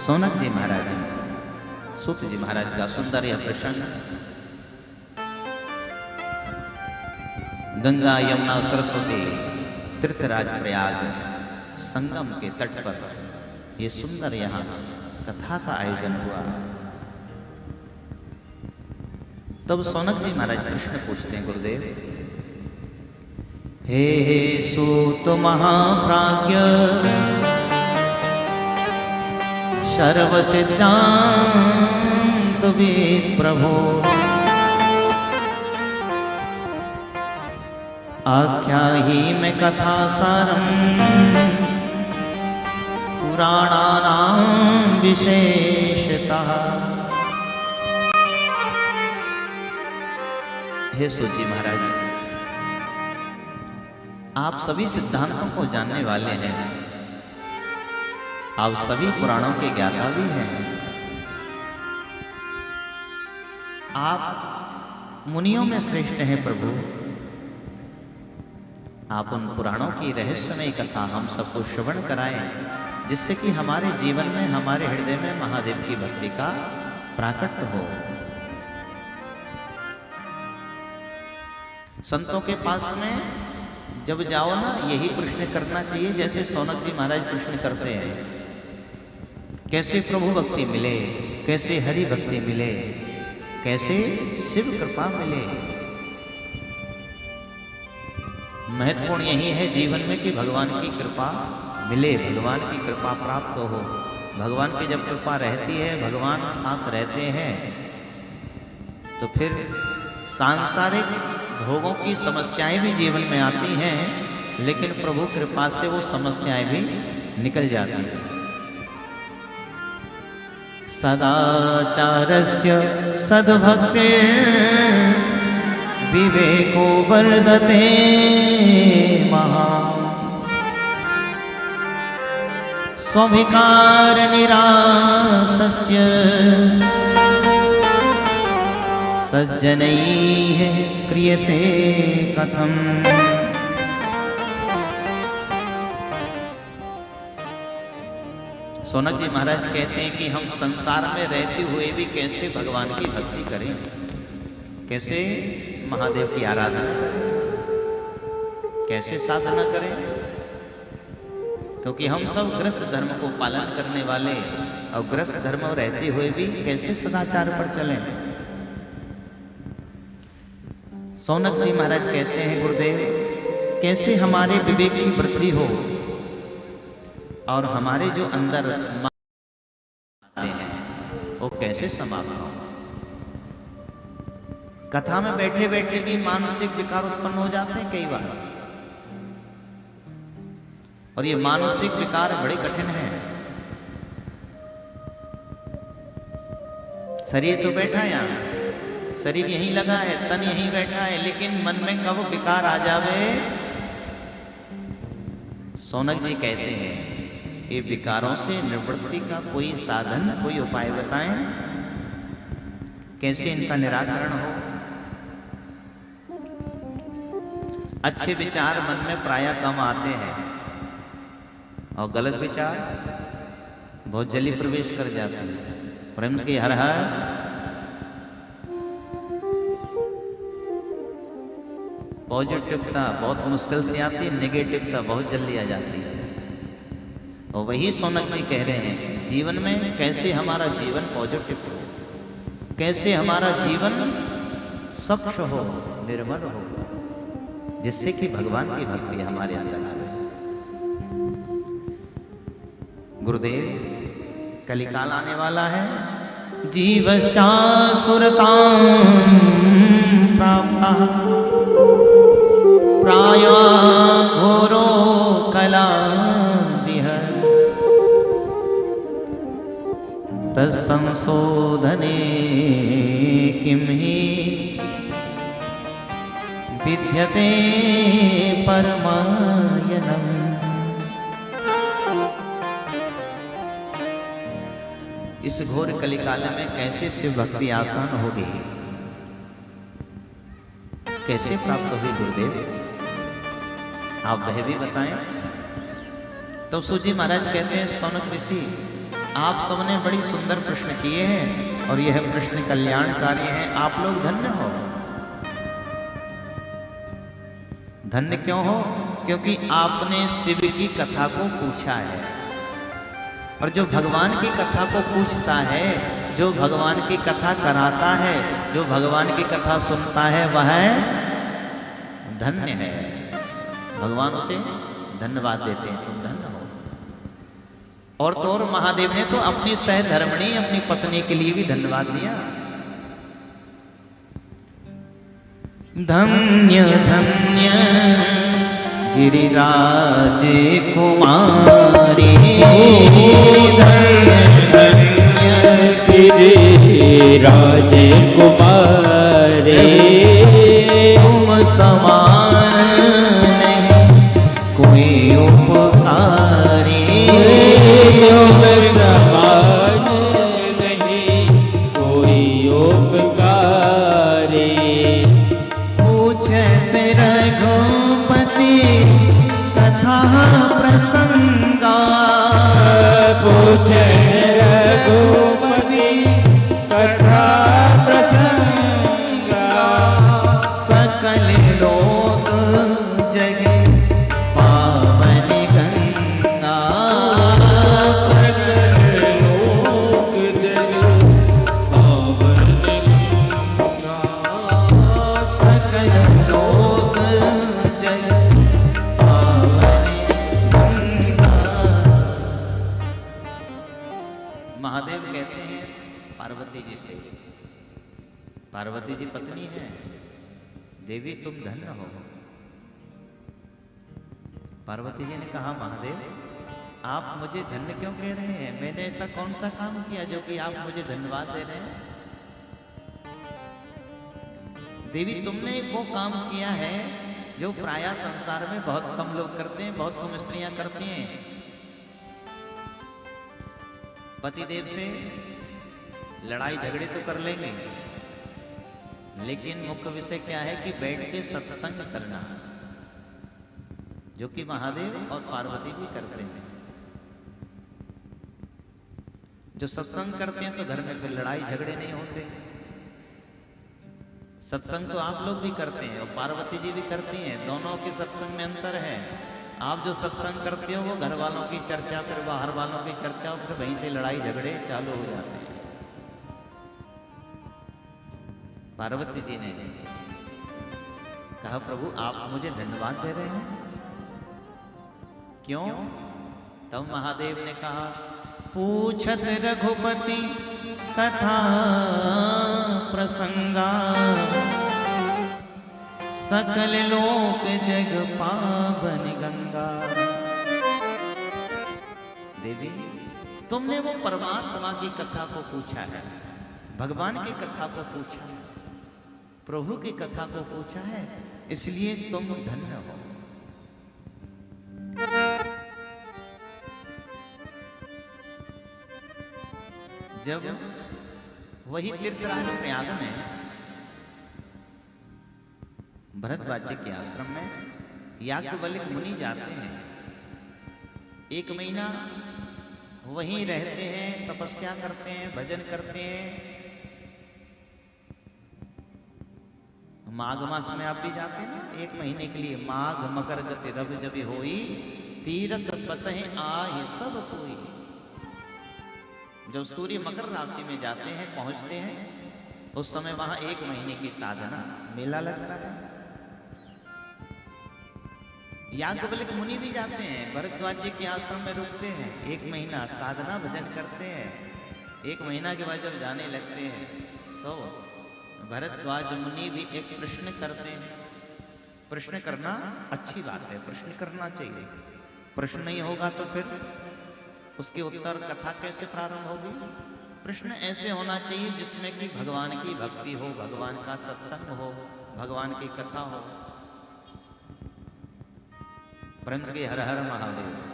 सौनक जी महाराज, सूत जी महाराज का सुंदर यह प्रसंग गंगा यमुना सरस्वती तीर्थराज प्रयाग संगम के तट पर ये सुंदर यहाँ कथा का आयोजन हुआ। तब सौनक जी महाराज प्रश्न पूछते हैं, गुरुदेव, हे सूत महाप्राज्ञ सर्व सिद्धांत वेद प्रभो, आख्याहि में कथा सारम पुराणानां विशेषतः। हे सूत जी महाराज, आप सभी सिद्धांतों को जानने वाले हैं, आप सभी पुराणों के ज्ञाता भी हैं, आप मुनियों में श्रेष्ठ हैं प्रभु। आप उन पुराणों की रहस्यमय कथा हम सबको श्रवण कराएं, जिससे कि हमारे जीवन में, हमारे हृदय में महादेव की भक्ति का प्राकट्य हो। संतों के पास में जब जाओ ना, यही प्रश्न करना चाहिए जैसे सौनक जी महाराज प्रश्न करते हैं, कैसे प्रभु भक्ति मिले, कैसे हरि भक्ति मिले, कैसे शिव कृपा मिले। महत्वपूर्ण यही है जीवन में कि भगवान की कृपा मिले, भगवान की कृपा प्राप्त हो। भगवान की जब कृपा रहती है, भगवान साथ रहते हैं, तो फिर सांसारिक भोगों की समस्याएं भी जीवन में आती हैं, लेकिन प्रभु कृपा से वो समस्याएं भी निकल जाती हैं। सदाचारस्य सद्भक्तिर् विवेको वर्धते महा, स्वविकार निरासस्य सज्जनैः क्रियते कथम। सौनक जी महाराज कहते हैं कि हम संसार में रहते हुए भी कैसे भगवान की भक्ति करें, कैसे महादेव की आराधना करें, कैसे साधना करें, क्योंकि हम सब ग्रस्त धर्म को पालन करने वाले, और ग्रस्त धर्म रहते हुए भी कैसे सदाचार पर चलें। सौनक जी महाराज कहते हैं, गुरुदेव, कैसे हमारे विवेक की वृद्धि हो और हमारे जो अंदर आते हैं वो कैसे समाप्त हो। कथा में बैठे बैठे भी मानसिक विकार उत्पन्न हो जाते हैं कई बार, और ये मानसिक विकार बड़े कठिन है। शरीर तो बैठा है यहाँ, शरीर यहीं लगा है, तन यहीं बैठा है, लेकिन मन में कब विकार आ जावे। सौनक जी कहते हैं, ये विकारों से निवृत्ति का कोई साधन, कोई उपाय बताएं, कैसे इनका निराकरण हो। अच्छे विचार मन में प्रायः कम आते हैं, और गलत विचार बहुत जल्दी प्रवेश कर जाते हैं। प्रेम की हर हर पॉजिटिवता बहुत मुश्किल से आती है, नेगेटिवता बहुत जल्दी आ जाती है। और वही सौनक जी कह रहे हैं, जीवन में कैसे हमारा जीवन पॉजिटिव हो, कैसे हमारा जीवन स्वच्छ हो, निर्मल हो, जिससे कि भगवान की भक्ति हमारे अंदर आ रहे। गुरुदेव, कलिकाल आने वाला है, जीवशासुरतां प्राप्ता प्राया घोरो कला तत्संशोधने किं हि विद्यते परमायनम्। इस घोर कलिकाल में कैसे शिव भक्ति आसान होगी, कैसे प्राप्त होगी गुरुदेव, आप वह भी बताएं। तो सूत जी महाराज कहते हैं, सौनक ऋषि, आप सबने बड़ी सुंदर प्रश्न किए हैं और यह प्रश्न कल्याणकारी है। आप लोग धन्य हो। धन्य क्यों हो? क्योंकि आपने शिव की कथा को पूछा है। और जो भगवान की कथा को पूछता है, जो भगवान की कथा कराता है, जो भगवान की कथा सुनता है, वह धन्य है। भगवान उसे धन्यवाद देते हैं, तुम धन्य हो। और तो और महादेव ने तो अपनी सहधर्मिणी अपनी पत्नी के लिए भी धन्यवाद दिया। धन्य धन्य गिरिराज कुमारी, धन्य धन्य गिरिराज कुमारी, तुम समान नहीं कोई उपकारी, तुम समान नहीं कोई उपकारी। पूछत रघुपति कथा प्रसंगा, पूछत रघुपति कथा प्रसंगा, सकल लोक जग पावन गंगा, सकल लोक जग पावन गंगा, सकल लोक जग पावन गंगा। महादेव कहते हैं पार्वती जी से, पार्वती जी पत्नी है, देवी तुम धन्य हो। पार्वती जी ने कहा महादेव आप मुझे धन्य क्यों कह रहे हैं? मैंने ऐसा कौन सा काम किया जो कि आप मुझे धन्यवाद दे रहे हैं? देवी तुमने वो काम किया है जो प्रायः संसार में बहुत कम लोग करते हैं, बहुत कम स्त्रियां करती हैं। पतिदेव से लड़ाई झगड़े तो कर लेंगे, लेकिन मुख्य विषय क्या है कि बैठ के सत्संग करना, जो कि महादेव और पार्वती जी करते हैं। जो सत्संग करते हैं तो घर में फिर लड़ाई झगड़े नहीं होते। सत्संग तो आप लोग भी करते हैं और पार्वती जी भी करती हैं, दोनों के सत्संग में अंतर है। आप जो सत्संग करते हो वो घर वालों की चर्चा, फिर बाहर वालों की चर्चा, फिर वहीं से लड़ाई झगड़े चालू हो जाते हैं। पार्वती जी ने कहा प्रभु आप मुझे धन्यवाद दे रहे हैं, क्यों? तब महादेव ने कहा पूछत रघुपति कथा प्रसंगा, सकल लोक जग पावन गंगा। देवी तुमने वो परमात्मा की कथा को पूछा है, भगवान की कथा को पूछा है, प्रभु की कथा को पूछा है, इसलिए तुम धन्य हो। जब वही तीर्थराज प्रयाग में भरद्वाज जी के आश्रम में याज्ञवल्क्य मुनि जाते हैं, 1 महीना वहीं रहते हैं, तपस्या करते हैं, भजन करते हैं। माघ मास में आप भी जाते हैं ना 1 महीने के लिए। माघ मकर गति रवि जब होई, तीरथ पतहि आहि सब कोई। जब सूर्य मकर राशि में जाते हैं, पहुंचते हैं, उस समय वहां 1 महीने की साधना मेला लगता है। याज्ञवल्क्य मुनि भी जाते हैं, भरद्वाज जी के आश्रम में रुकते हैं, 1 महीना साधना भजन करते हैं। 1 महीना के बाद जब जाने लगते हैं तो भरद्वाज मुनि भी एक प्रश्न करते हैं। प्रश्न करना अच्छी बात है, प्रश्न करना चाहिए। प्रश्न नहीं होगा तो फिर उसके उत्तर कथा कैसे प्रारंभ होगी? प्रश्न ऐसे होना चाहिए जिसमें कि भगवान की भक्ति हो, भगवान का सत्संग हो, भगवान की कथा हो। परम के हर हर महादेव।